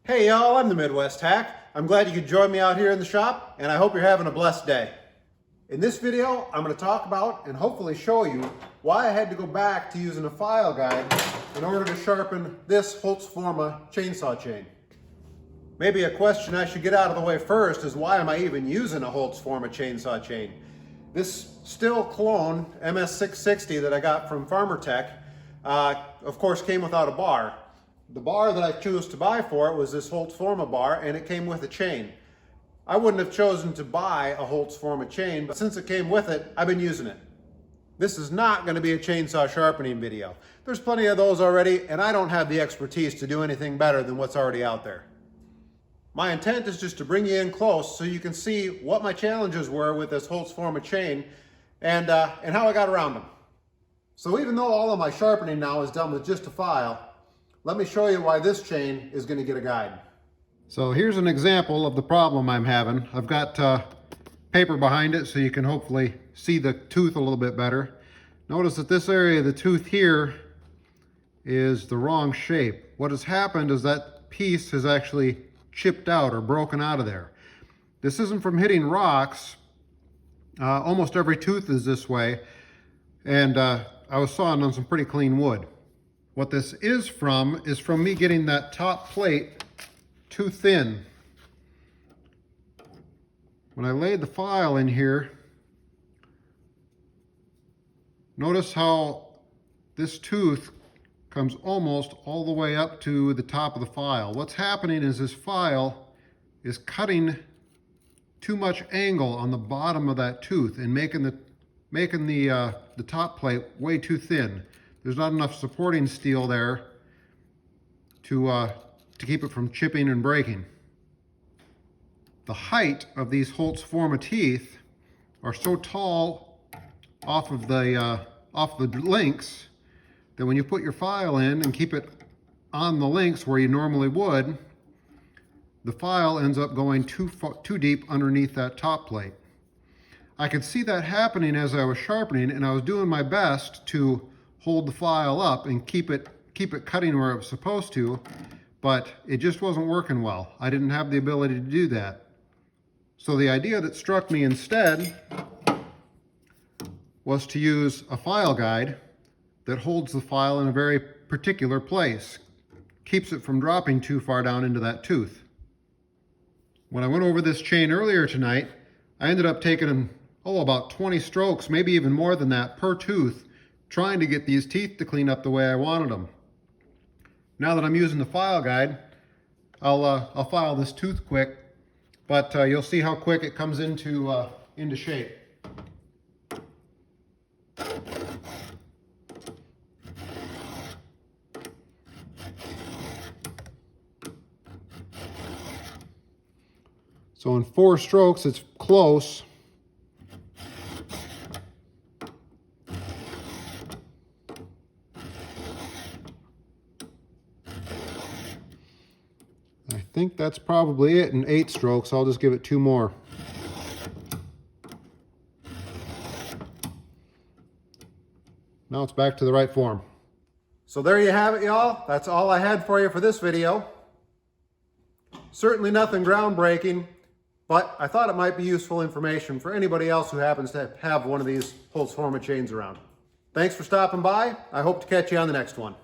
Hey y'all, I'm the Midwest Hack. I'm glad you could join me out here in the shop, and I hope you're having a blessed day. In this video, I'm going to talk about and hopefully show you why I had to go back to using a file guide in order to sharpen this Holzfforma chainsaw chain. Maybe a question I should get out of the way first is, why am I even using a Holzfforma chainsaw chain? This still clone MS660 that I got from Farmer Tech, of course, came without a bar. The bar that I chose to buy for it was this Holzfforma bar, and it came with a chain. I wouldn't have chosen to buy a Holzfforma chain, but since it came with it, I've been using it. This is not going to be a chainsaw sharpening video. There's plenty of those already, and I don't have the expertise to do anything better than what's already out there. My intent is just to bring you in close so you can see what my challenges were with this Holzfforma chain and how I got around them. So even though all of my sharpening now is done with just a file, let me show you why this chain is going to get a guide. So here's an example of the problem I'm having. I've got paper behind it so you can hopefully see the tooth a little bit better. Notice that this area of the tooth here is the wrong shape. What has happened is that piece has actually chipped out or broken out of there. This isn't from hitting rocks. Almost every tooth is this way, and I was sawing on some pretty clean wood. What this is from me getting that top plate too thin. When I laid the file in here, notice how this tooth comes almost all the way up to the top of the file. What's happening is this file is cutting too much angle on the bottom of that tooth and making the top plate way too thin. There's not enough supporting steel there to keep it from chipping and breaking. The height of these Holzfforma teeth are so tall off of the links that when you put your file in and keep it on the links where you normally would, the file ends up going too deep underneath that top plate. I could see that happening as I was sharpening, and I was doing my best to hold the file up and keep it cutting where it was supposed to, but it just wasn't working well. I didn't have the ability to do that. So the idea that struck me instead was to use a file guide that holds the file in a very particular place, keeps it from dropping too far down into that tooth. When I went over this chain earlier tonight, I ended up taking about 20 strokes, maybe even more than that, per tooth, trying to get these teeth to clean up the way I wanted them. Now that I'm using the file guide, I'll file this tooth quick, but you'll see how quick it comes into shape. So in 4 strokes, it's close. I think that's probably it in 8 strokes. I'll just give it 2 more. Now it's back to the right form. So there you have it, y'all. That's all I had for you for this video. Certainly nothing groundbreaking, but I thought it might be useful information for anybody else who happens to have one of these Holzfforma chains around. Thanks for stopping by. I hope to catch you on the next one.